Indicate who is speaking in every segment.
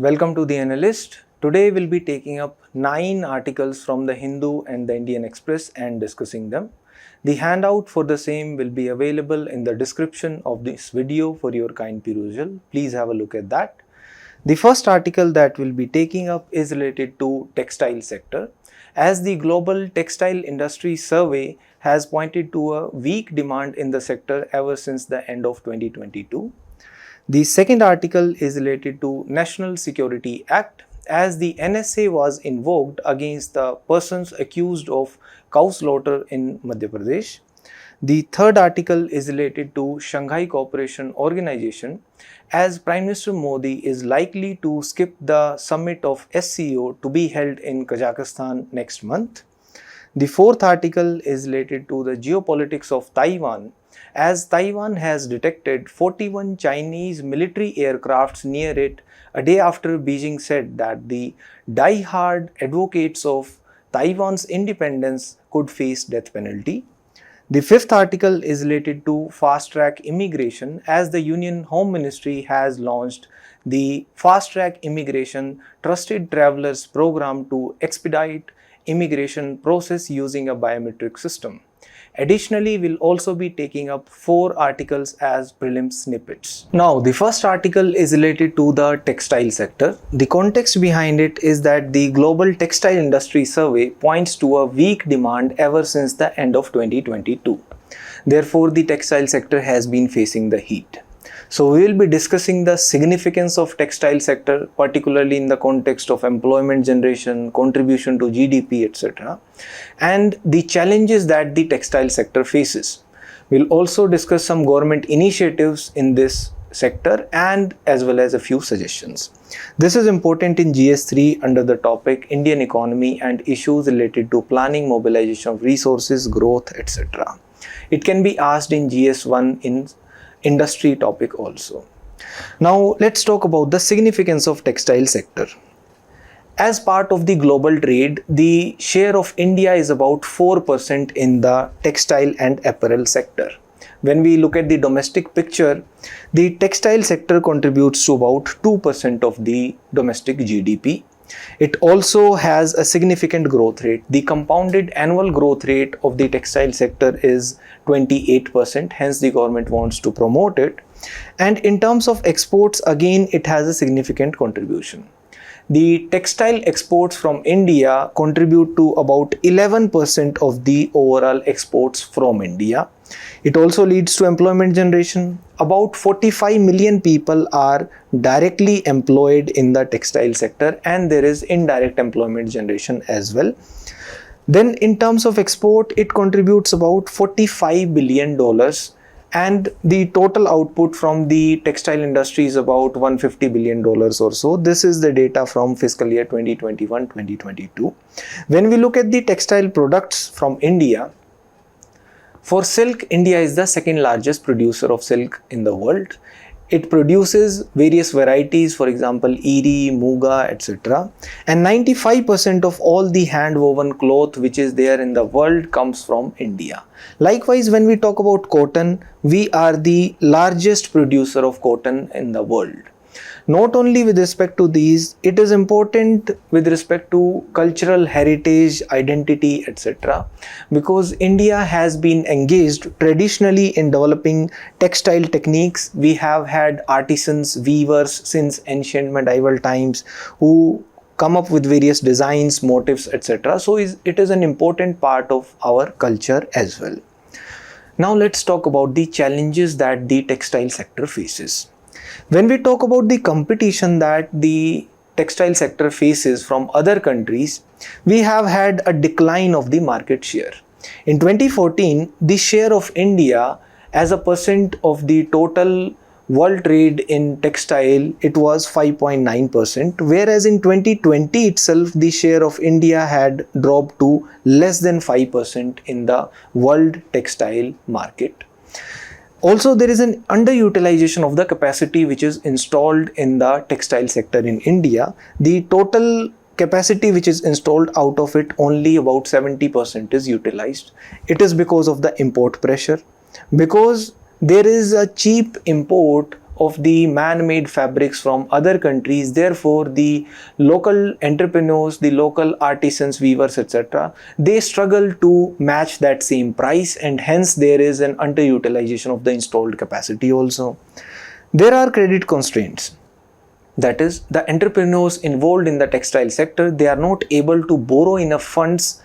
Speaker 1: Welcome to the Analyst. Today we'll be taking up 9 articles from the Hindu and the Indian Express and discussing them. The handout for the same will be available in the description of this video for your kind perusal. Please have a look at that. The first article that we'll be taking up is related to textile sector, as the global textile industry survey has pointed to a weak demand in the sector ever since the end of 2022. The second article is related to National Security Act, as the NSA was invoked against the persons accused of cow slaughter in Madhya Pradesh. The third article is related to Shanghai Cooperation Organization, as Prime Minister Modi is likely to skip the summit of SCO to be held in Kazakhstan next month. The fourth article is related to the geopolitics of Taiwan, as Taiwan has detected 41 Chinese military aircrafts near it a day after Beijing said that the die-hard advocates of Taiwan's independence could face death penalty. The fifth article is related to fast-track immigration, as the Union Home Ministry has launched the fast-track immigration trusted travelers program to expedite immigration process using a biometric system. Additionally, we'll also be taking up 4 articles as prelim snippets. Now, the first article is related to the textile sector. The context behind it is that the global textile industry survey points to a weak demand ever since the end of 2022. Therefore, the textile sector has been facing the heat. So we will be discussing the significance of textile sector, particularly in the context of employment generation, contribution to GDP, etc., and the challenges that the textile sector faces. We'll also discuss some government initiatives in this sector and as well as a few suggestions. This is important in GS3 under the topic Indian economy and issues related to planning, mobilization of resources, growth, etc. It can be asked in GS1 in industry topic also. Now let's talk about the significance of textile sector. As part of the global trade, the share of India is about 4% in the textile and apparel sector. When we look at the domestic picture, the textile sector contributes to about 2% of the domestic GDP. It also has a significant growth rate. The compounded annual growth rate of the textile sector is 28%, hence the government wants to promote it. And in terms of exports, again, it has a significant contribution. The textile exports from India contribute to about 11% of the overall exports from India. It also leads to employment generation. About 45 million people are directly employed in the textile sector, and there is indirect employment generation as well. Then in terms of export, it contributes about $45 billion, and the total output from the textile industry is about $150 billion or so. This is the data from fiscal year 2021-2022. When we look at the textile products from India, for silk, India is the second largest producer of silk in the world. It produces various varieties, for example, Eri, Muga, etc. And 95% of all the hand-woven cloth which is there in the world comes from India. Likewise, when we talk about cotton, we are the largest producer of cotton in the world. Not only with respect to these, it is important with respect to cultural heritage, identity, etc. because India has been engaged traditionally in developing textile techniques. We have had artisans, weavers since ancient medieval times who come up with various designs, motifs, etc. So it is an important part of our culture as well. Now let's talk about the challenges that the textile sector faces. When we talk about the competition that the textile sector faces from other countries, we have had a decline of the market share. In 2014, the share of India as a percent of the total world trade in textile, it was 5.9%, whereas in 2020 itself, the share of India had dropped to less than 5% in the world textile market. Also, there is an underutilization of the capacity which is installed in the textile sector in India. The total capacity which is installed, out of it only about 70% is utilized. It is because of the import pressure, because there is a cheap import of the man-made fabrics from other countries. Therefore, the local entrepreneurs, the local artisans, weavers, etc., they struggle to match that same price, and hence there is an underutilization of the installed capacity also. There are credit constraints. That is, the entrepreneurs involved in the textile sector, they are not able to borrow enough funds.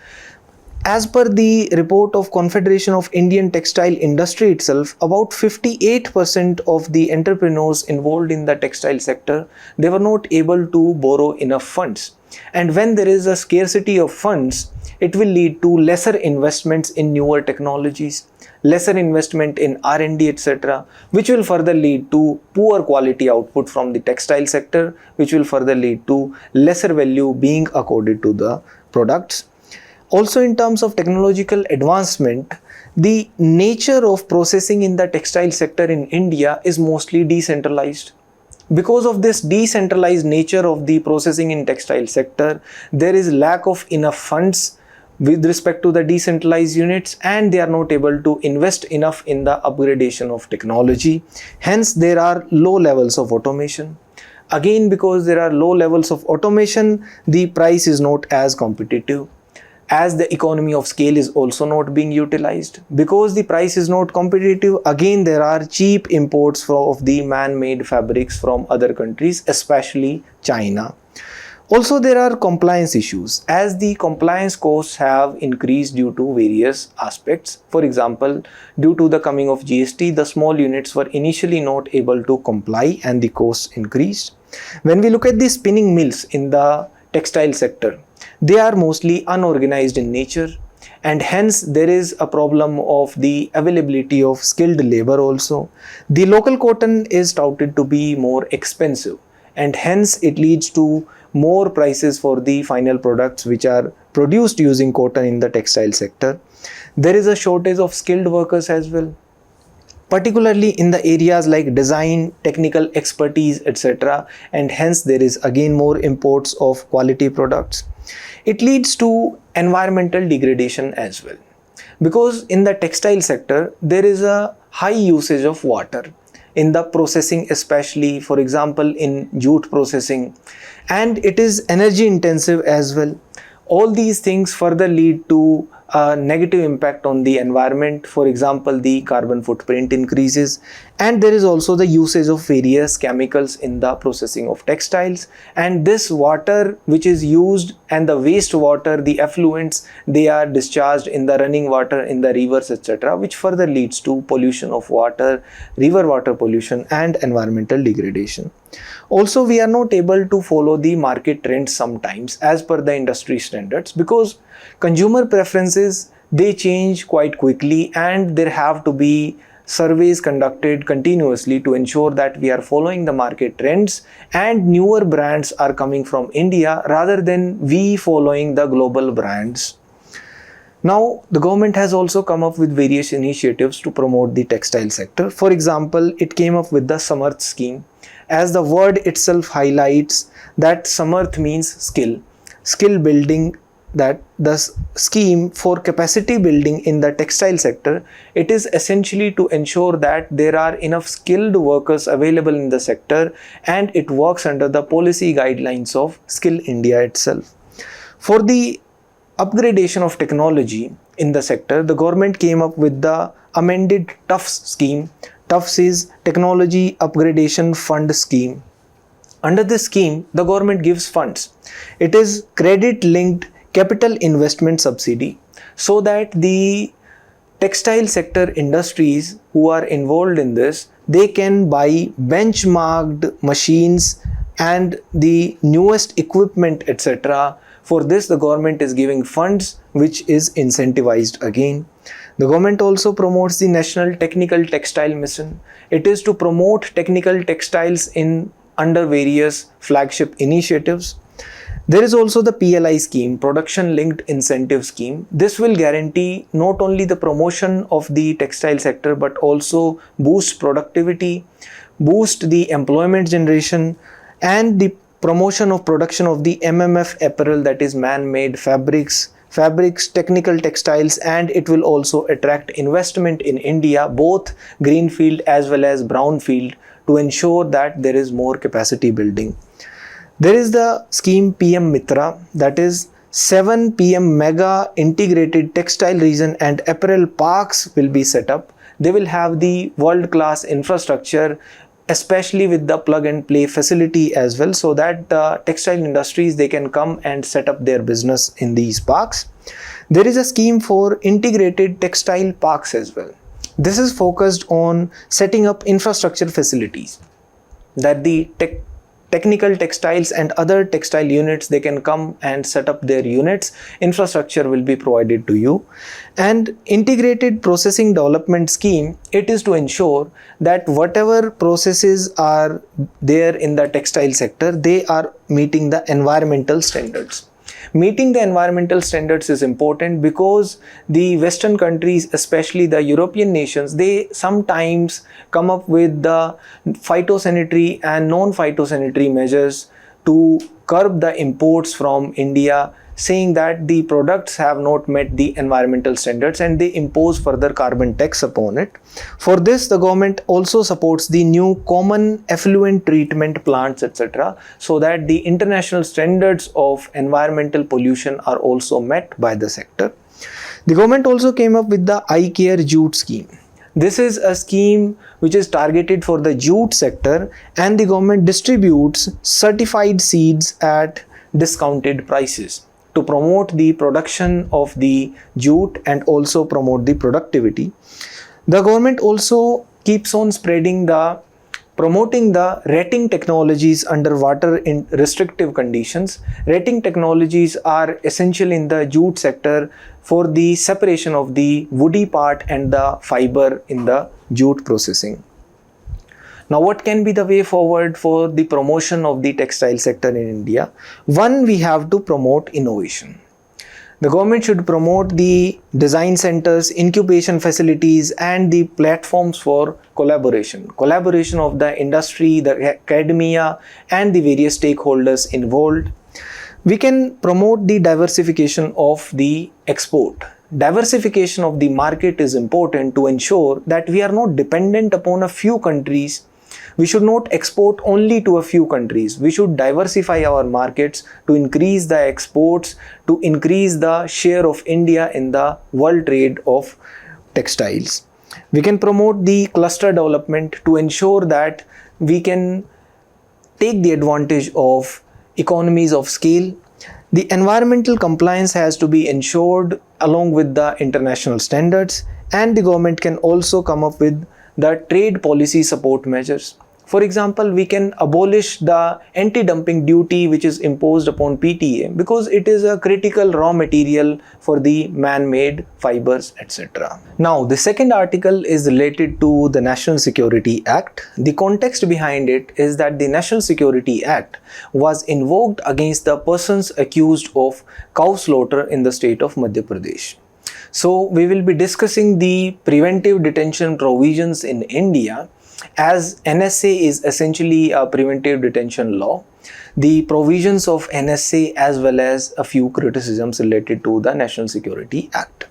Speaker 1: As per the report of Confederation of Indian Textile Industry itself, about 58% of the entrepreneurs involved in the textile sector, they were not able to borrow enough funds. And when there is a scarcity of funds, it will lead to lesser investments in newer technologies, lesser investment in R&D, etc., which will further lead to poor quality output from the textile sector, which will further lead to lesser value being accorded to the products. Also, in terms of technological advancement, the nature of processing in the textile sector in India is mostly decentralized. Because of this decentralized nature of the processing in textile sector, there is lack of enough funds with respect to the decentralized units, and they are not able to invest enough in the upgradation of technology. Hence, there are low levels of automation. Again, because there are low levels of automation, the price is not as competitive. As the economy of scale is also not being utilized. Because the price is not competitive, again there are cheap imports of the man-made fabrics from other countries, especially China. Also, there are compliance issues, as the compliance costs have increased due to various aspects. For example, due to the coming of GST, the small units were initially not able to comply and the costs increased. When we look at the spinning mills in the textile sector, they are mostly unorganized in nature, and hence there is a problem of the availability of skilled labor also. The local cotton is touted to be more expensive, and hence it leads to more prices for the final products which are produced using cotton in the textile sector. There is a shortage of skilled workers as well, particularly in the areas like design, technical expertise, etc., and hence there is again more imports of quality products. It leads to environmental degradation as well, because in the textile sector there is a high usage of water in the processing, especially for example in jute processing, and it is energy intensive as well. All these things further lead to a negative impact on the environment. For example, the carbon footprint increases, and there is also the usage of various chemicals in the processing of textiles, and this water which is used and the wastewater, the effluents, they are discharged in the running water in the rivers, etc., which further leads to pollution of water, river water pollution, and environmental degradation. Also, we are not able to follow the market trends sometimes as per the industry standards, because consumer preferences, they change quite quickly, and there have to be surveys conducted continuously to ensure that we are following the market trends and newer brands are coming from India rather than we following the global brands. Now, the government has also come up with various initiatives to promote the textile sector. For example, it came up with the Samarth scheme. As the word itself highlights, that Samarth means skill building, that the scheme for capacity building in the textile sector, it is essentially to ensure that there are enough skilled workers available in the sector, and it works under the policy guidelines of Skill India itself. For the upgradation of technology in the sector, the government came up with the amended TUFS scheme. TUFS is Technology Upgradation Fund Scheme. Under this scheme, the government gives funds. It is credit linked capital investment subsidy, so that the textile sector industries who are involved in this, they can buy benchmarked machines and the newest equipment, etc. For this, the government is giving funds which is incentivized again. The government also promotes the National Technical Textile Mission. It is to promote technical textiles in under various flagship initiatives. There is also the PLI scheme, Production Linked Incentive Scheme. This will guarantee not only the promotion of the textile sector but also boost productivity, boost the employment generation, and the promotion of production of the MMF apparel, that is man-made fabrics, fabrics, technical textiles, and it will also attract investment in India, both greenfield as well as brownfield, to ensure that there is more capacity building. There is the scheme PM Mitra, that is 7 PM mega integrated textile region and apparel parks will be set up. They will have the world-class infrastructure, especially with the plug and play facility as well, so that the textile industries, they can come and set up their business in these parks. There is a scheme for integrated textile parks as well. This is focused on setting up infrastructure facilities that the technical textiles and other textile units, they can come and set up their units. Infrastructure will be provided to you. And integrated processing development scheme, it is to ensure that whatever processes are there in the textile sector, they are meeting the environmental standards. Meeting the environmental standards is important because the Western countries, especially the European nations, they sometimes come up with the phytosanitary and non-phytosanitary measures to curb the imports from India, saying that the products have not met the environmental standards and they impose further carbon tax upon it. For this, the government also supports the new common effluent treatment plants, etc., so that the international standards of environmental pollution are also met by the sector. The government also came up with the I Care Jute scheme. This is a scheme which is targeted for the jute sector, and the government distributes certified seeds at discounted prices to promote the production of the jute and also promote the productivity. The government also keeps on promoting the retting technologies underwater in restrictive conditions. Retting technologies are essential in the jute sector for the separation of the woody part and the fiber in the jute processing. Now, what can be the way forward for the promotion of the textile sector in India? One, we have to promote innovation. The government should promote the design centers, incubation facilities, and the platforms for collaboration. Collaboration of the industry, the academia, and the various stakeholders involved. We can promote the diversification of the export. Diversification of the market is important to ensure that we are not dependent upon a few countries. We should not export only to a few countries. We should diversify our markets to increase the exports, to increase the share of India in the world trade of textiles. We can promote the cluster development to ensure that we can take the advantage of economies of scale. The environmental compliance has to be ensured along with the international standards, and the government can also come up with the trade policy support measures. For example, we can abolish the anti-dumping duty which is imposed upon PTA because it is a critical raw material for the man-made fibers, etc. Now, the second article is related to the National Security Act. The context behind it is that the National Security Act was invoked against the persons accused of cow slaughter in the state of Madhya Pradesh. So, we will be discussing the preventive detention provisions in India, as NSA is essentially a preventive detention law, the provisions of NSA as well as a few criticisms related to the National Security Act.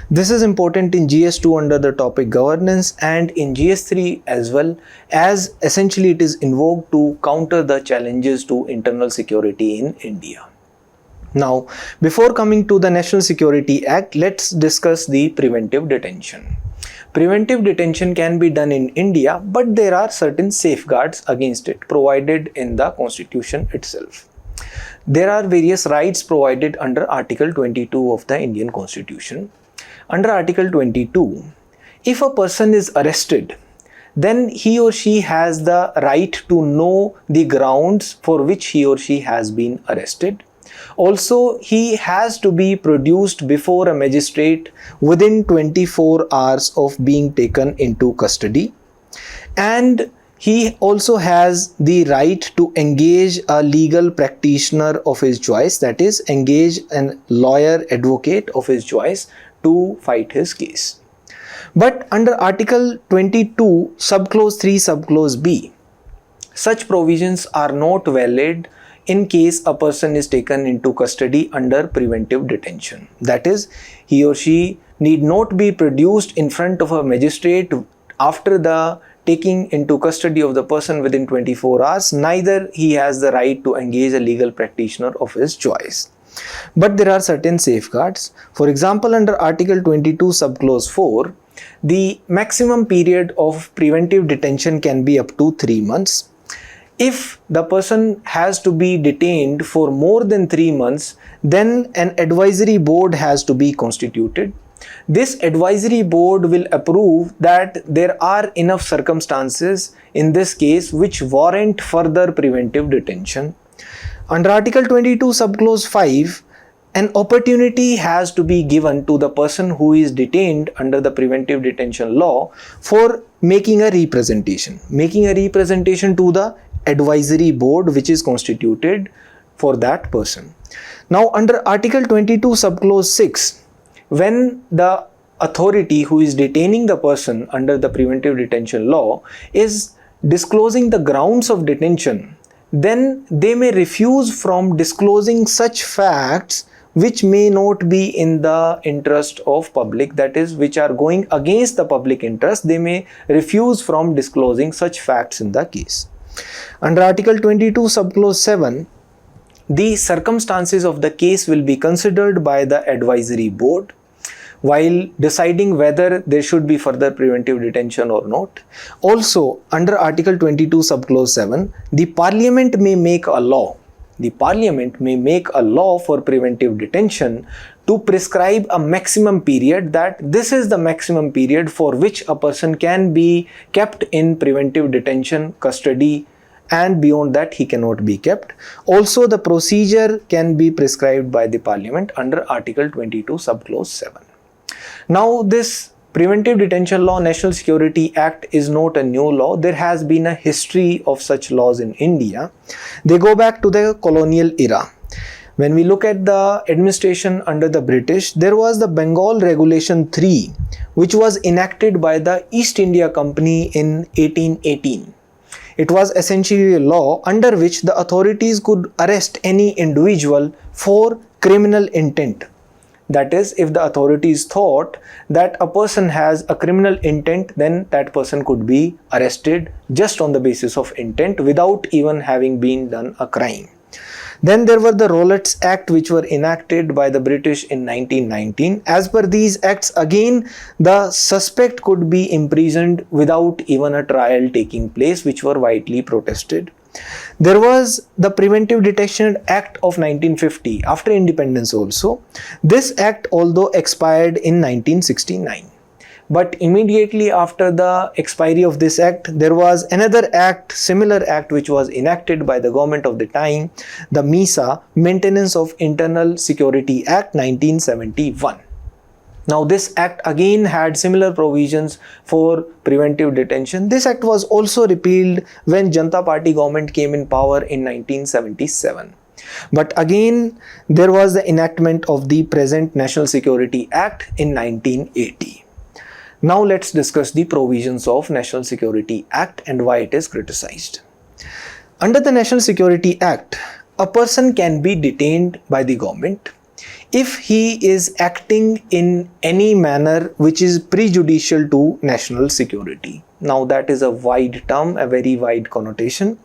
Speaker 1: This is important in GS2 under the topic governance and in GS3 as well, as essentially it is invoked to counter the challenges to internal security in India. Now, before coming to the National Security Act, let's discuss the preventive detention. Preventive detention can be done in India, but there are certain safeguards against it provided in the Constitution itself. There are various rights provided under Article 22 of the Indian Constitution. Under Article 22, if a person is arrested, then he or she has the right to know the grounds for which he or she has been arrested. Also, he has to be produced before a magistrate within 24 hours of being taken into custody. And he also has the right to engage a legal practitioner of his choice, that is, engage a lawyer advocate of his choice to fight his case. But under Article 22, Subclause 3, Subclause B, such provisions are not valid in case a person is taken into custody under preventive detention. That is, he or she need not be produced in front of a magistrate after the taking into custody of the person within 24 hours, neither he has the right to engage a legal practitioner of his choice. But there are certain safeguards. For example, under Article 22 subclause 4, the maximum period of preventive detention can be up to 3 months. If the person has to be detained for more than 3 months, then an advisory board has to be constituted. This advisory board will approve that there are enough circumstances in this case which warrant further preventive detention. Under Article 22 subclause 5, an opportunity has to be given to the person who is detained under the preventive detention law for making a representation to the advisory board which is constituted for that person. Now, under Article 22 subclause 6, when the authority who is detaining the person under the preventive detention law is disclosing the grounds of detention, then they may refuse from disclosing such facts which may not be in the interest of public, that is, which are going against the public interest. They may refuse from disclosing such facts in the case. Under Article 22 subclause 7, the circumstances of the case will be considered by the advisory board while deciding whether there should be further preventive detention or not. Also, under Article 22 subclause 7, the Parliament may make a law. The Parliament may make a law for preventive detention to prescribe a maximum period, that this is the maximum period for which a person can be kept in preventive detention custody, and beyond that he cannot be kept. Also, the procedure can be prescribed by the Parliament under Article 22 subclause 7. Now, this Preventive Detention Law, National Security Act is not a new law. There has been a history of such laws in India. They go back to the colonial era. When we look at the administration under the British, there was the Bengal Regulation 3, which was enacted by the East India Company in 1818. It was essentially a law under which the authorities could arrest any individual for criminal intent. That is, if the authorities thought that a person has a criminal intent, then that person could be arrested just on the basis of intent without even having been done a crime. Then there were the Rowlatt's Act, which were enacted by the British in 1919. As per these acts, again, the suspect could be imprisoned without even a trial taking place, which were widely protested. There was the Preventive Detention Act of 1950, after independence also. This act, although expired in 1969. But immediately after the expiry of this act, there was another act, similar act, which was enacted by the government of the time, the MISA, Maintenance of Internal Security Act 1971. Now, this act again had similar provisions for preventive detention. This act was also repealed when Janata Party government came in power in 1977. But again, there was the enactment of the present National Security Act in 1980. Now let's discuss the provisions of National Security Act and why it is criticized. Under the National Security Act, a person can be detained by the government if he is acting in any manner which is prejudicial to national security. Now that is a wide term, a very wide connotation,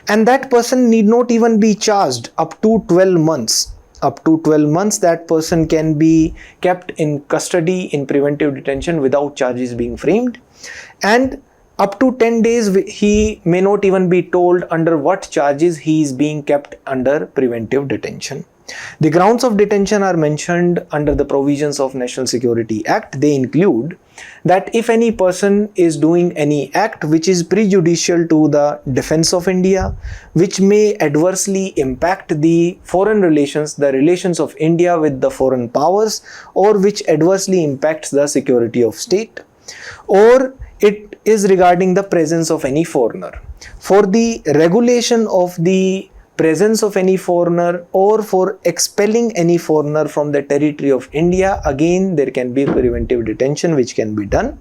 Speaker 1: and that person need not even be charged up to 12 months. Up to 12 months that person can be kept in custody in preventive detention without charges being framed, and up to 10 days he may not even be told under what charges he is being kept under preventive detention. The grounds of detention are mentioned under the provisions of National Security Act. They include that if any person is doing any act which is prejudicial to the defense of India, which may adversely impact the foreign relations, the relations of India with the foreign powers, or which adversely impacts the security of state, or it is regarding the presence of any foreigner. For the regulation of the presence of any foreigner or for expelling any foreigner from the territory of India, again there can be preventive detention which can be done.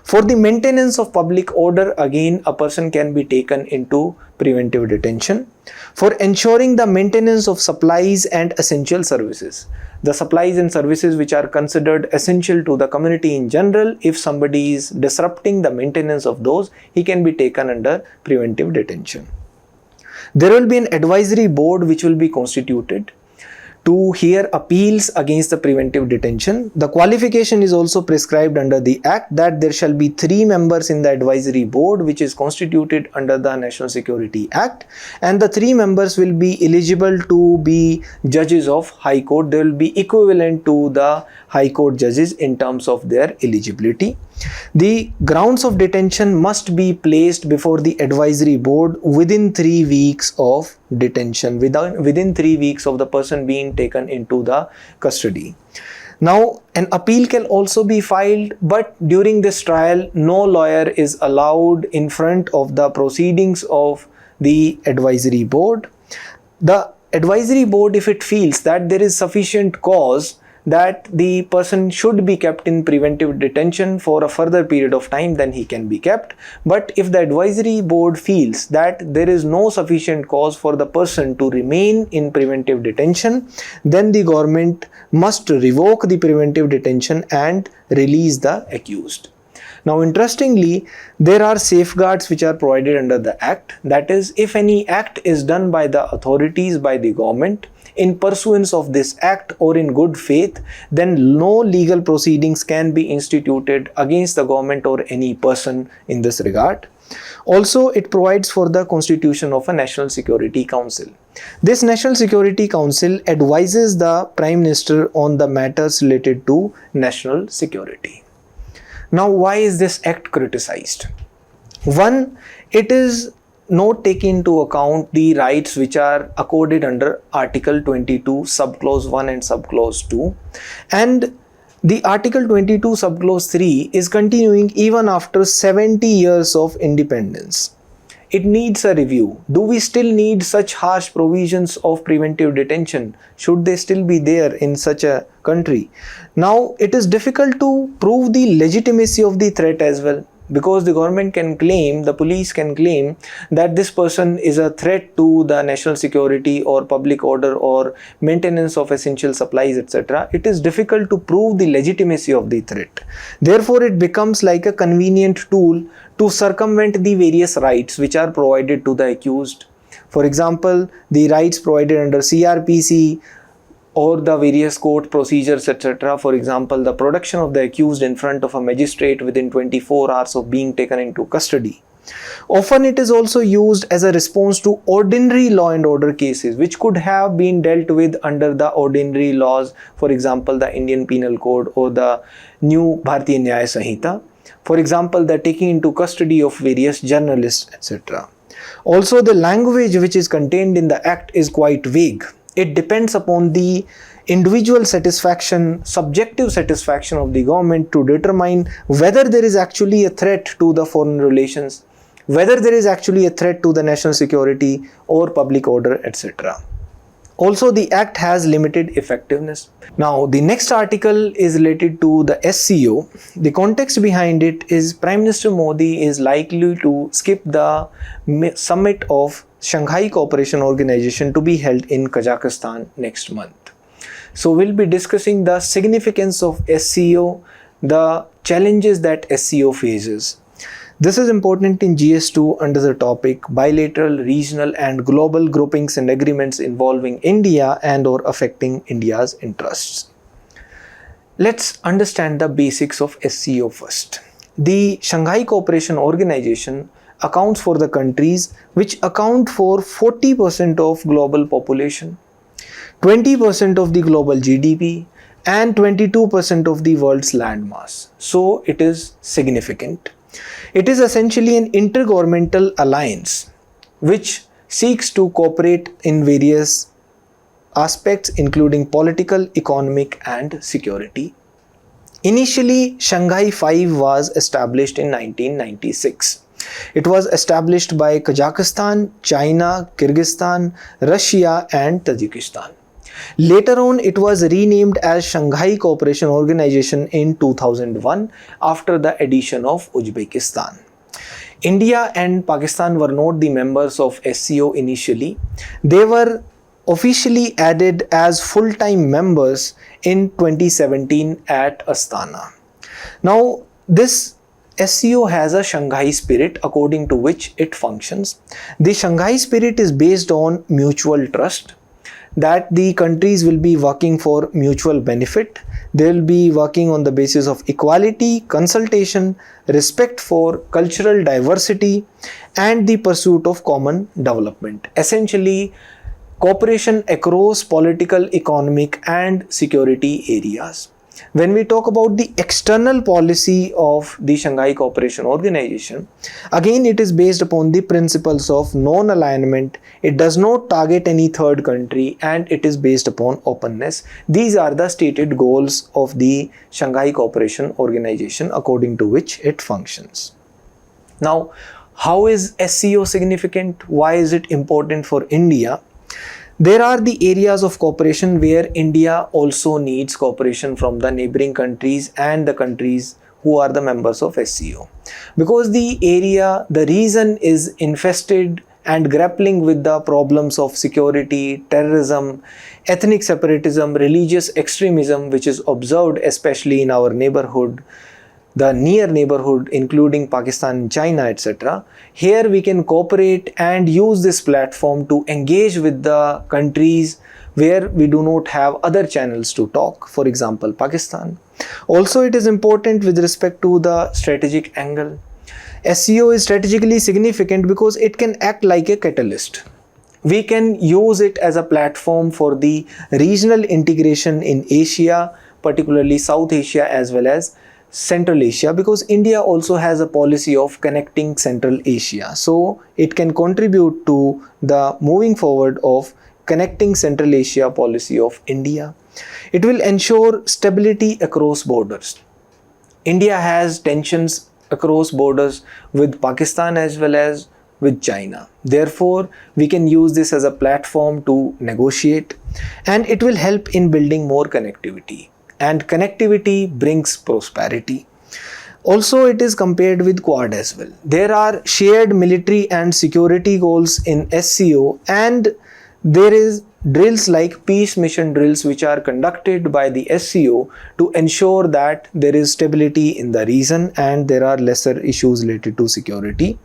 Speaker 1: For the maintenance of public order, again a person can be taken into preventive detention. For ensuring the maintenance of supplies and essential services, the supplies and services which are considered essential to the community in general, if somebody is disrupting the maintenance of those, he can be taken under preventive detention. There will be an advisory board which will be constituted to hear appeals against the preventive detention. The qualification is also prescribed under the Act that there shall be 3 members in the advisory board which is constituted under the National Security Act, and the 3 members will be eligible to be judges of High Court. They will be equivalent to the High Court judges in terms of their eligibility. The grounds of detention must be placed before the advisory board within 3 weeks of detention, within 3 weeks of the person being taken into the custody. Now, an appeal can also be filed, but during this trial, no lawyer is allowed in front of the proceedings of the advisory board. The advisory board, if it feels that there is sufficient cause that the person should be kept in preventive detention for a further period of time, then he can be kept. But if the advisory board feels that there is no sufficient cause for the person to remain in preventive detention, then the government must revoke the preventive detention and release the accused. Now, interestingly, there are safeguards which are provided under the Act. That is, if any act is done by the authorities, by the government, in pursuance of this act or in good faith, then no legal proceedings can be instituted against the government or any person in this regard. Also, it provides for the constitution of a National Security Council. This National Security Council advises the Prime Minister on the matters related to national security. Now, why is this act criticized? One, it is not taking into account the rights which are accorded under Article 22, Subclause 1 and Subclause 2. And the Article 22, Subclause 3 is continuing even after 70 years of independence. It needs a review. Do we still need such harsh provisions of preventive detention? Should they still be there in such a country? Now, it is difficult to prove the legitimacy of the threat as well, because the government can claim, the police can claim that this person is a threat to the national security or public order or maintenance of essential supplies, etc. It is difficult to prove the legitimacy of the threat. Therefore, it becomes like a convenient tool to circumvent the various rights which are provided to the accused. For example, the rights provided under CRPC or the various court procedures, etc. For example, the production of the accused in front of a magistrate within 24 hours of being taken into custody. Often it is also used as a response to ordinary law and order cases which could have been dealt with under the ordinary laws, for example, the Indian Penal Code or the new Bharatiya Nyaya Sanhita. For example, the taking into custody of various journalists, etc. Also, the language which is contained in the Act is quite vague. It depends upon the individual satisfaction, subjective satisfaction of the government to determine whether there is actually a threat to the foreign relations, whether there is actually a threat to the national security or public order, etc. Also, the Act has limited effectiveness. Now, the next article is related to the SCO. The context behind it is Prime Minister Modi is likely to skip the summit of Shanghai Cooperation Organization to be held in Kazakhstan next month. So, we'll be discussing the significance of SCO, the challenges that SCO faces. This is important in GS2 under the topic bilateral, regional and global groupings and agreements involving India and or affecting India's interests. Let's understand the basics of SCO first. The Shanghai Cooperation Organization accounts for the countries which account for 40% of global population, 20% of the global GDP and 22% of the world's landmass. So it is significant. It is essentially an intergovernmental alliance which seeks to cooperate in various aspects including political, economic and security. Initially, Shanghai 5 was established in 1996. It was established by Kazakhstan, China, Kyrgyzstan, Russia and Tajikistan. Later on, it was renamed as Shanghai Cooperation Organization in 2001 after the addition of Uzbekistan. India and Pakistan were not the members of SCO initially. They were officially added as full-time members in 2017 at Astana. Now, this SCO has a Shanghai spirit according to which it functions. The Shanghai spirit is based on mutual trust, that the countries will be working for mutual benefit. They will be working on the basis of equality, consultation, respect for cultural diversity and the pursuit of common development. Essentially, cooperation across political, economic and security areas. When we talk about the external policy of the Shanghai Cooperation Organization, again it is based upon the principles of non-alignment. It does not target any third country and it is based upon openness. These are the stated goals of the Shanghai Cooperation Organization according to which it functions. Now, how is SCO significant? Why is it important for India? There are the areas of cooperation where India also needs cooperation from the neighboring countries and the countries who are the members of SCO. Because the region is infested and grappling with the problems of security, terrorism, ethnic separatism, religious extremism, which is observed especially in our neighborhood, the near neighborhood including Pakistan and China, etc. Here we can cooperate and use this platform to engage with the countries where we do not have other channels to talk, for example Pakistan. Also, it is important with respect to the strategic angle. SCO is strategically significant because it can act like a catalyst. We can use it as a platform for the regional integration in Asia, particularly South Asia as well as Central Asia, because India also has a policy of connecting Central Asia. So it can contribute to the moving forward of connecting Central Asia policy of India. It will ensure stability across borders. India has tensions across borders with Pakistan as well as with China. Therefore, we can use this as a platform to negotiate, and it will help in building more connectivity. And connectivity brings prosperity. Also, it is compared with Quad as well. There are shared military and security goals in SCO, and there is drills like peace mission drills which are conducted by the SCO to ensure that there is stability in the region and there are lesser issues related to security.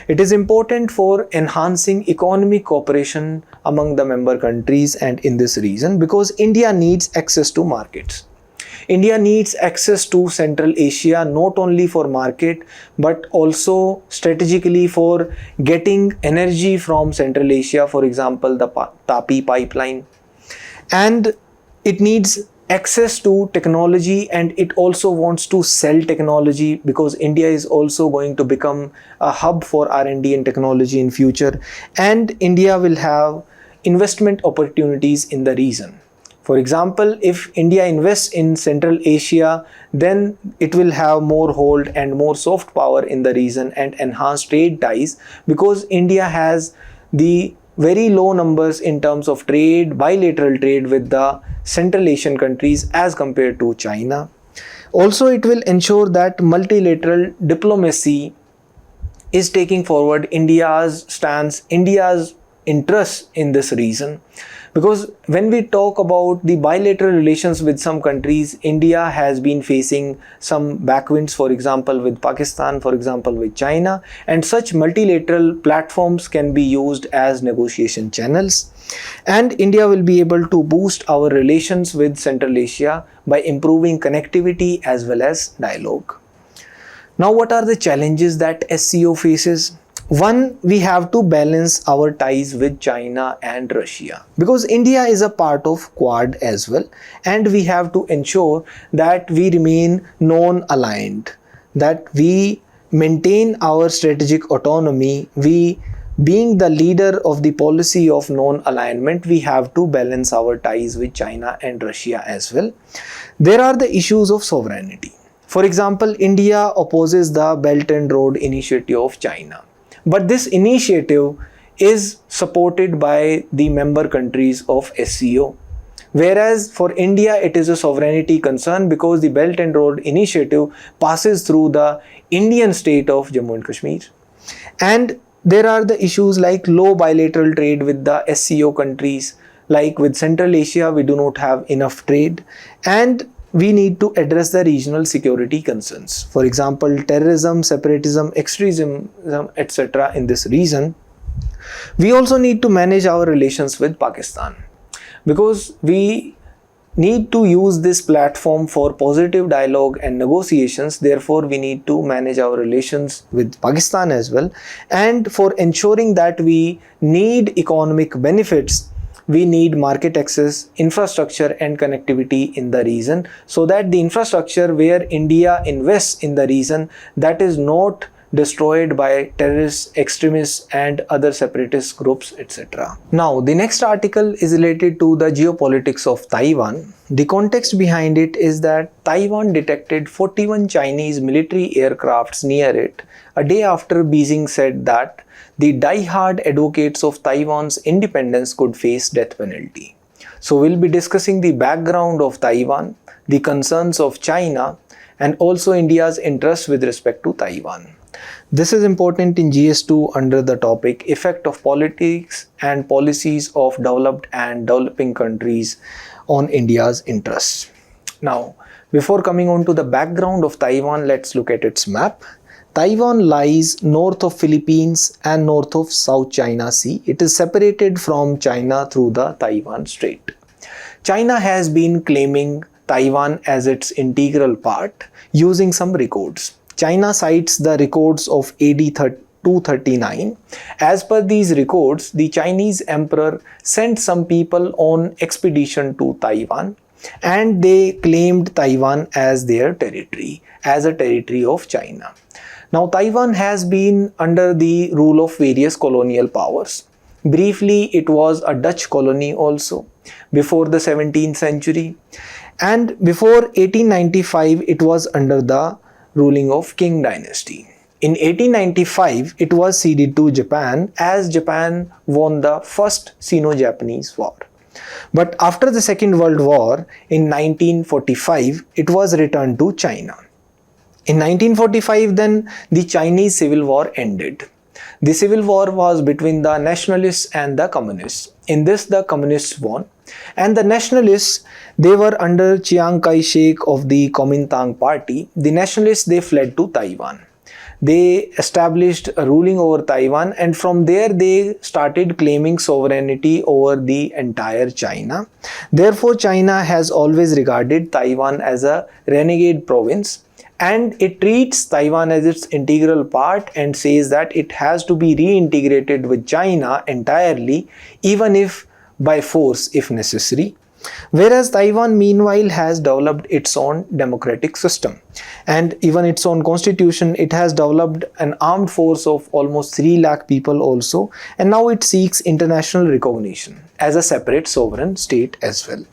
Speaker 1: It is important for enhancing economic cooperation among the member countries and in this region, because India needs access to markets. India needs access to Central Asia not only for market but also strategically for getting energy from Central Asia, for example the Tapi pipeline. And it needs access to technology, and it also wants to sell technology because India is also going to become a hub for R&D and technology in future, and India will have investment opportunities in the region. For example, if India invests in Central Asia, then it will have more hold and more soft power in the region and enhance trade ties, because India has the very low numbers in terms of trade, bilateral trade with the Central Asian countries as compared to China. Also, it will ensure that multilateral diplomacy is taking forward India's stance, India's interests in this region. Because when we talk about the bilateral relations with some countries, India has been facing some backwinds, for example with Pakistan, for example with China, and such multilateral platforms can be used as negotiation channels. And India will be able to boost our relations with Central Asia by improving connectivity as well as dialogue. Now, what are the challenges that SCO faces? One, we have to balance our ties with China and Russia, because India is a part of Quad as well, and we have to ensure that we remain non-aligned, that we maintain our strategic autonomy. We, being the leader of the policy of non-alignment, we have to balance our ties with China and Russia as well. There are the issues of sovereignty. For example, India opposes the Belt and Road Initiative of China. But this initiative is supported by the member countries of SCO. Whereas for India, it is a sovereignty concern because the Belt and Road Initiative passes through the Indian state of Jammu and Kashmir. And there are the issues like low bilateral trade with the SCO countries, like with Central Asia, we do not have enough trade, and we need to address the regional security concerns. For example, terrorism, separatism, extremism, etc. in this region. We also need to manage our relations with Pakistan because we need to use this platform for positive dialogue and negotiations. Therefore, we need to manage our relations with Pakistan as well. And for ensuring that we need economic benefits, we need market access, infrastructure and connectivity in the region, so that the infrastructure where India invests in the region, that is not destroyed by terrorists, extremists and other separatist groups, etc. Now, the next article is related to the geopolitics of Taiwan. The context behind it is that Taiwan detected 41 Chinese military aircrafts near it a day after Beijing said that the die-hard advocates of Taiwan's independence could face death penalty. So we'll be discussing the background of Taiwan, the concerns of China, and also India's interest with respect to Taiwan. This is important in GS2 under the topic Effect of Politics and Policies of Developed and Developing Countries on India's Interests. Now, before coming on to the background of Taiwan, let's look at its map. Taiwan lies north of Philippines and north of South China Sea. It is separated from China through the Taiwan Strait. China has been claiming Taiwan as its integral part using some records. China cites the records of AD 239. As per these records, the Chinese emperor sent some people on expedition to Taiwan and they claimed Taiwan as their territory, as a territory of China. Now, Taiwan has been under the rule of various colonial powers. Briefly, it was a Dutch colony also before the 17th century, and before 1895 it was under the ruling of Qing dynasty. In 1895, it was ceded to Japan as Japan won the first Sino-Japanese war. But after the Second World War in 1945, it was returned to China. In 1945, then the Chinese Civil War ended. The Civil War was between the nationalists and the communists. In this, the communists won. And the nationalists, they were under Chiang Kai-shek of the Kuomintang party. The nationalists, they fled to Taiwan. They established a ruling over Taiwan, and from there they started claiming sovereignty over the entire China. Therefore, China has always regarded Taiwan as a renegade province, and it treats Taiwan as its integral part and says that it has to be reintegrated with China entirely, even if by force if necessary. Whereas Taiwan meanwhile has developed its own democratic system and even its own constitution. It has developed an armed force of almost 3 lakh people also, and now it seeks international recognition as a separate sovereign state as well.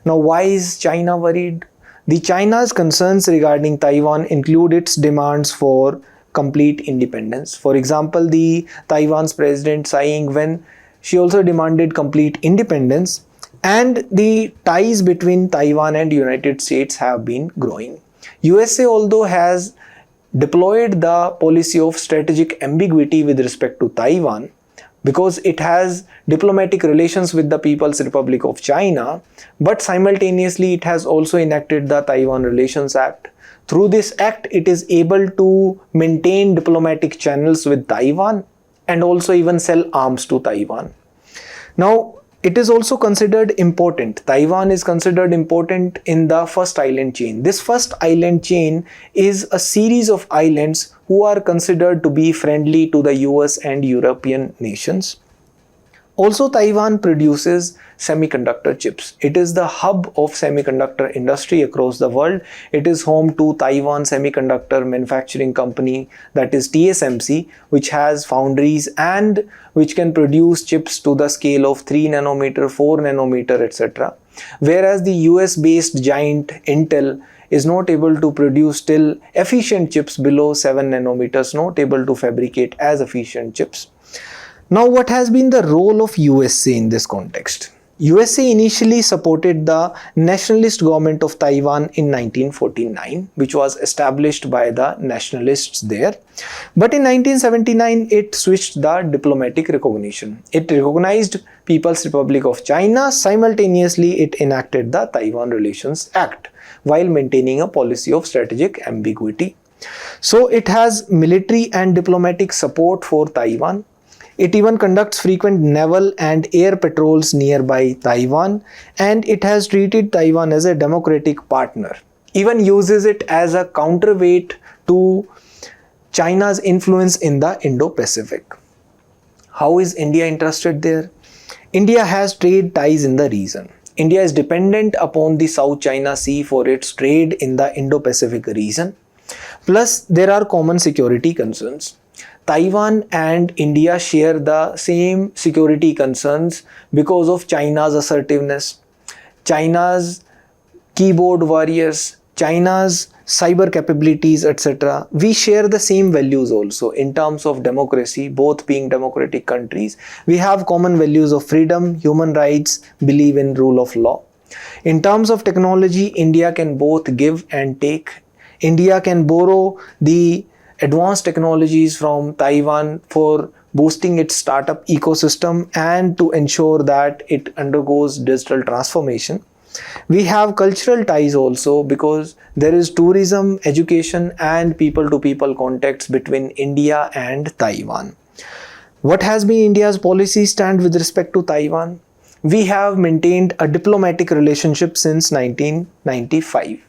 Speaker 1: Now, why is China worried? The China's concerns regarding Taiwan include its demands for complete independence. For example, the Taiwan's president Tsai Ing-wen, she also demanded complete independence, and the ties between Taiwan and United States have been growing. USA although has deployed the policy of strategic ambiguity with respect to Taiwan, because it has diplomatic relations with the People's Republic of China, but simultaneously it has also enacted the Taiwan Relations Act. Through this act, it is able to maintain diplomatic channels with Taiwan and also even sell arms to Taiwan. Now, it is also considered important. Taiwan is considered important in the first island chain. This first island chain is a series of islands who are considered to be friendly to the US and European nations. Also, Taiwan produces semiconductor chips. It is the hub of semiconductor industry across the world. It is home to Taiwan Semiconductor Manufacturing Company, that is TSMC, which has foundries and which can produce chips to the scale of 3 nanometer, 4 nanometer, etc. Whereas the US-based giant Intel is not able to produce still efficient chips below 7 nanometers, not able to fabricate as efficient chips. Now, what has been the role of USA in this context? USA initially supported the nationalist government of Taiwan in 1949, which was established by the nationalists there. But in 1979, it switched the diplomatic recognition. It recognized People's Republic of China. Simultaneously, it enacted the Taiwan Relations Act while maintaining a policy of strategic ambiguity. So it has military and diplomatic support for Taiwan. It even conducts frequent naval and air patrols nearby Taiwan, and it has treated Taiwan as a democratic partner. Even uses it as a counterweight to China's influence in the Indo-Pacific. How is India interested there? India has trade ties in the region. India is dependent upon the South China Sea for its trade in the Indo-Pacific region. Plus, there are common security concerns. Taiwan and India share the same security concerns because of China's assertiveness, China's keyboard warriors, China's cyber capabilities, etc. We share the same values also in terms of democracy, both being democratic countries. We have common values of freedom, human rights, believe in rule of law. In terms of technology, India can both give and take. India can borrow the advanced technologies from Taiwan for boosting its startup ecosystem and to ensure that it undergoes digital transformation. We have cultural ties also because there is tourism, education and people-to-people contacts between India and Taiwan. What has been India's policy stand with respect to Taiwan? We have maintained a diplomatic relationship since 1995.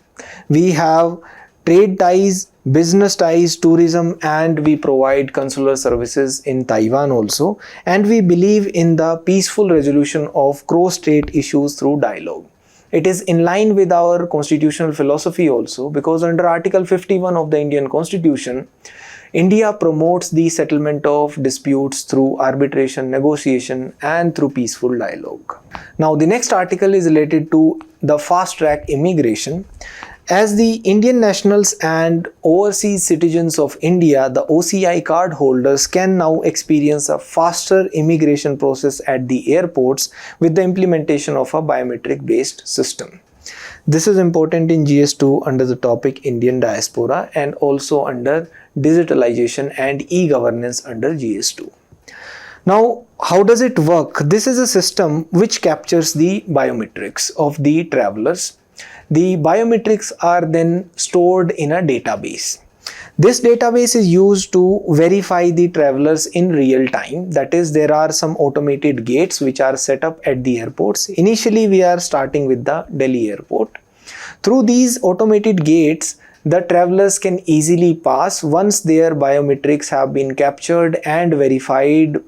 Speaker 1: We have trade ties, business ties, tourism, and we provide consular services in Taiwan also. And we believe in the peaceful resolution of cross-strait issues through dialogue. It is in line with our constitutional philosophy also because under Article 51 of the Indian Constitution, India promotes the settlement of disputes through arbitration, negotiation, and through peaceful dialogue. Now, the next article is related to the fast-track immigration. As the Indian nationals and overseas citizens of India, the OCI card holders can now experience a faster immigration process at the airports with the implementation of a biometric-based system. This is important in GS2 under the topic Indian diaspora and also under digitalization and e-governance under GS2. Now, how does it work? This is a system which captures the biometrics of the travelers. The biometrics are then stored in a database. This database is used to verify the travelers in real time. That is, there are some automated gates which are set up at the airports. Initially, we are starting with the Delhi airport. Through these automated gates, the travelers can easily pass once their biometrics have been captured and verified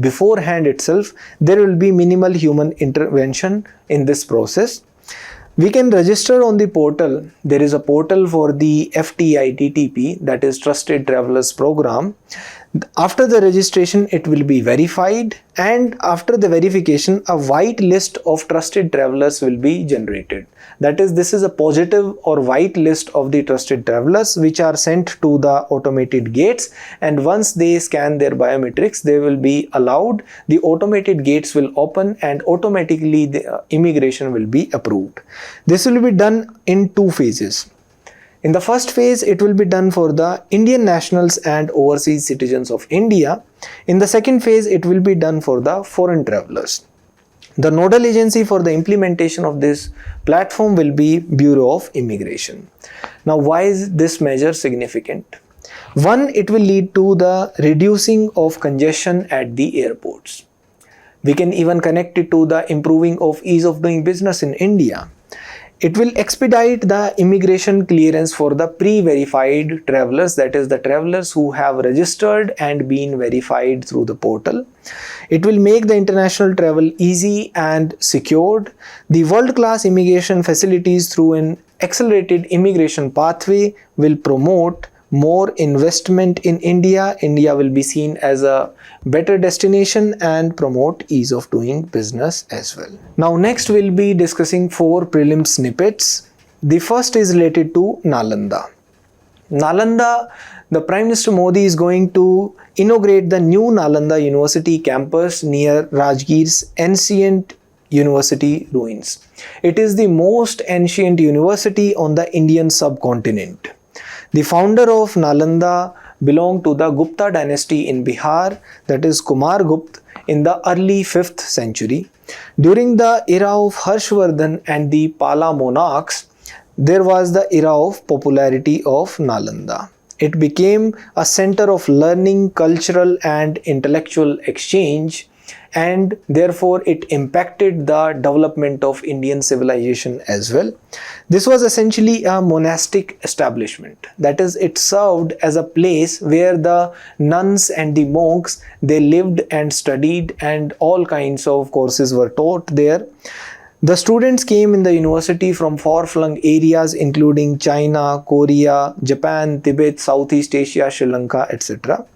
Speaker 1: beforehand itself. There will be minimal human intervention in this process. We can register on the portal. There is a portal for the FTI-TTP, that is Trusted Travelers Program. After the registration, it will be verified, and after the verification, a white list of trusted travelers will be generated. That is, this is a positive or white list of the trusted travelers which are sent to the automated gates, and once they scan their biometrics, they will be allowed. The automated gates will open and automatically the immigration will be approved. This will be done in two phases. In the first phase, it will be done for the Indian nationals and overseas citizens of India. In the second phase, it will be done for the foreign travelers. The nodal agency for the implementation of this platform will be Bureau of Immigration. Now, why is this measure significant? One, it will lead to the reducing of congestion at the airports. We can even connect it to the improving of ease of doing business in India. It will expedite the immigration clearance for the pre-verified travelers, that is the travelers who have registered and been verified through the portal. It will make the international travel easy and secured. The world-class immigration facilities through an accelerated immigration pathway will promote more investment in India. India will be seen as a better destination and promote ease of doing business as well. Now next we'll be discussing 4 prelim snippets. The first is related to Nalanda. Nalanda, the Prime Minister Modi is going to inaugurate the new Nalanda University campus near Rajgir's ancient university ruins. It is the most ancient university on the Indian subcontinent. The founder of Nalanda belonged to the Gupta dynasty in Bihar, that is Kumar Gupta, in the early 5th century. During the era of Harshvardhan and the Pala monarchs, there was the era of popularity of Nalanda. It became a center of learning, cultural and intellectual exchange, and therefore it impacted the development of Indian civilization as well. This was essentially a monastic establishment. That is, it served as a place where the nuns and the monks, they lived and studied, and all kinds of courses were taught there. The students came in the university from far-flung areas including China, Korea, Japan, Tibet, Southeast Asia, Sri Lanka, etc.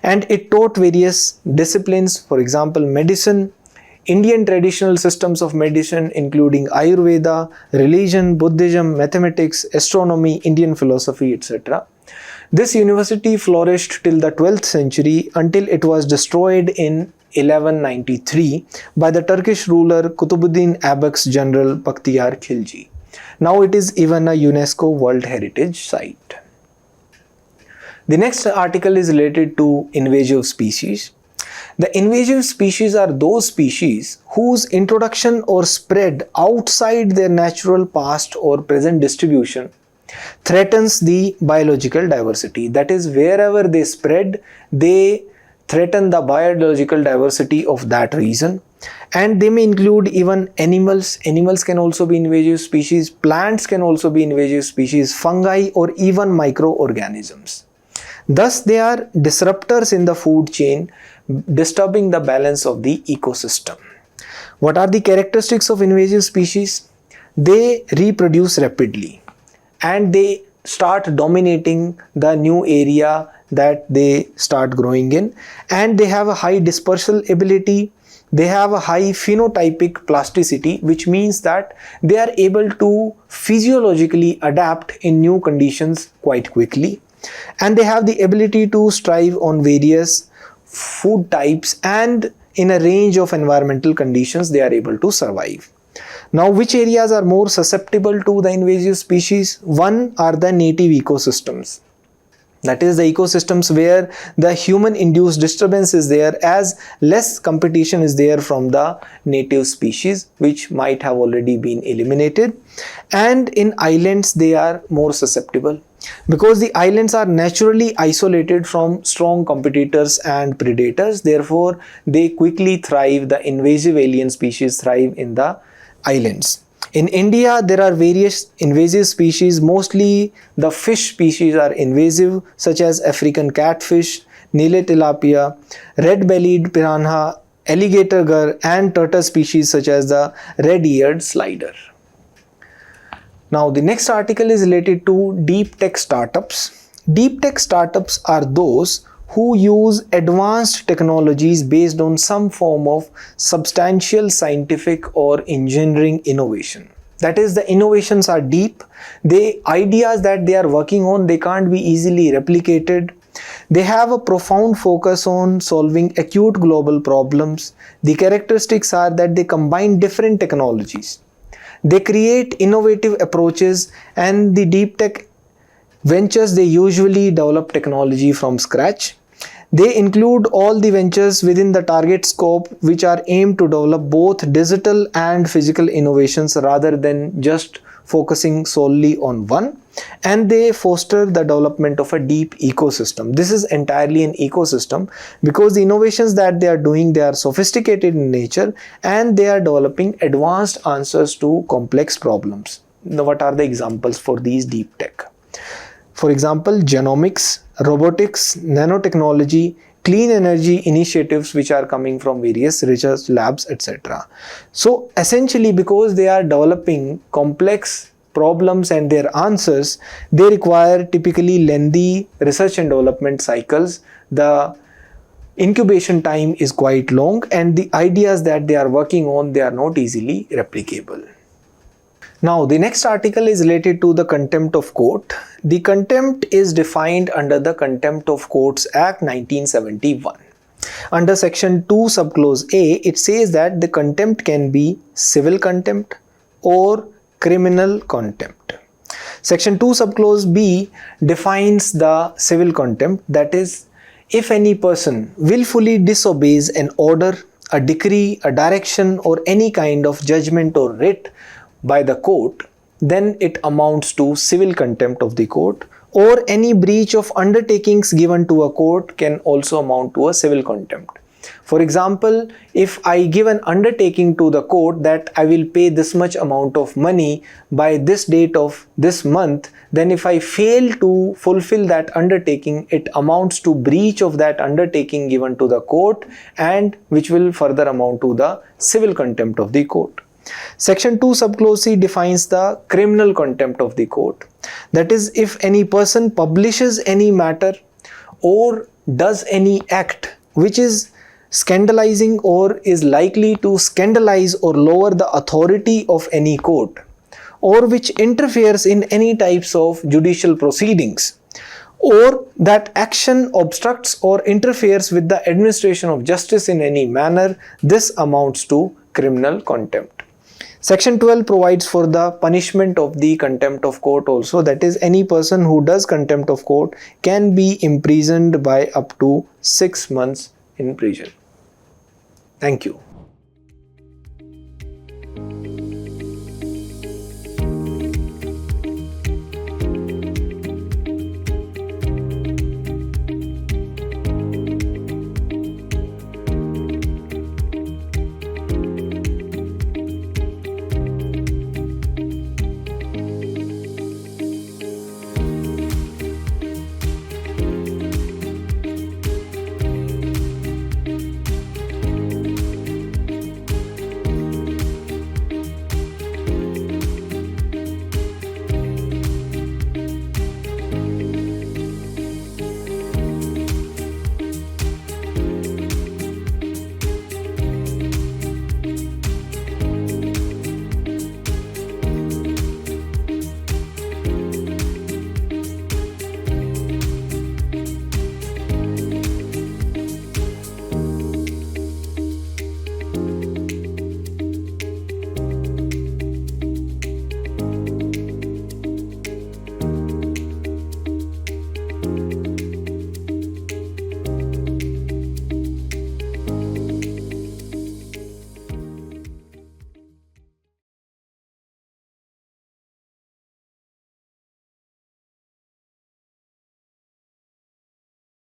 Speaker 1: And it taught various disciplines, for example, medicine, Indian traditional systems of medicine including Ayurveda, religion, Buddhism, mathematics, astronomy, Indian philosophy, etc. This university flourished till the 12th century until it was destroyed in 1193 by the Turkish ruler Kutubuddin Aybak's general Bakhtiyar Khilji. Now it is even a UNESCO World Heritage Site. The next article is related to invasive species. The invasive species are those species whose introduction or spread outside their natural past or present distribution threatens the biological diversity. That is, wherever they spread, they threaten the biological diversity of that region. And they may include even animals. Animals can also be invasive species. Plants can also be invasive species, fungi, or even microorganisms. Thus, they are disruptors in the food chain, disturbing the balance of the ecosystem. What are the characteristics of invasive species? They reproduce rapidly and they start dominating the new area that they start growing in, and they have a high dispersal ability. They have a high phenotypic plasticity, which means that they are able to physiologically adapt in new conditions quite quickly, and they have the ability to strive on various food types, and in a range of environmental conditions they are able to survive. Now, which areas are more susceptible to the invasive species? One are the native ecosystems. That is, the ecosystems where the human induced disturbance is there, as less competition is there from the native species which might have already been eliminated. And in islands they are more susceptible because the islands are naturally isolated from strong competitors and predators. Therefore, they quickly thrive. The invasive alien species thrive in the islands. In India, there are various invasive species. Mostly the fish species are invasive, such as African catfish, Nile tilapia, red-bellied piranha, alligator gar, and turtle species such as the red-eared slider. Now, the next article is related to deep tech startups. Deep tech startups are those who use advanced technologies based on some form of substantial scientific or engineering innovation. That is, the innovations are deep. The ideas that they are working on, they can't be easily replicated. They have a profound focus on solving acute global problems. The characteristics are that they combine different technologies. They create innovative approaches, and the deep tech ventures, they usually develop technology from scratch. They include all the ventures within the target scope which are aimed to develop both digital and physical innovations rather than just focusing solely on one, and they foster the development of a deep ecosystem. This is entirely an ecosystem because the innovations that they are doing, they are sophisticated in nature and they are developing advanced answers to complex problems. Now, what are the examples for these deep tech? For example, genomics, robotics, nanotechnology, clean energy initiatives which are coming from various research labs, etc. So essentially, because they are developing complex problems and their answers, they require typically lengthy research and development cycles. The incubation time is quite long, and the ideas that they are working on, they are not easily replicable. Now, the next article is related to the contempt of court. The contempt is defined under the Contempt of Courts Act 1971. Under section 2 subclause A, it says that the contempt can be civil contempt or criminal contempt. Section 2 subclause B defines the civil contempt, that is, if any person willfully disobeys an order, a decree, a direction or any kind of judgment or writ by the court, then it amounts to civil contempt of the court, or any breach of undertakings given to a court can also amount to a civil contempt. For example, if I give an undertaking to the court that I will pay this much amount of money by this date of this month, then if I fail to fulfill that undertaking, it amounts to breach of that undertaking given to the court, and which will further amount to the civil contempt of the court. Section 2 subclause C defines the criminal contempt of the court. That is, if any person publishes any matter or does any act which is scandalizing or is likely to scandalize or lower the authority of any court, or which interferes in any types of judicial proceedings, or that action obstructs or interferes with the administration of justice in any manner, this amounts to criminal contempt. Section 12 provides for the punishment of the contempt of court also, that is, any person who does contempt of court can be imprisoned by up to 6 months in prison. Thank you.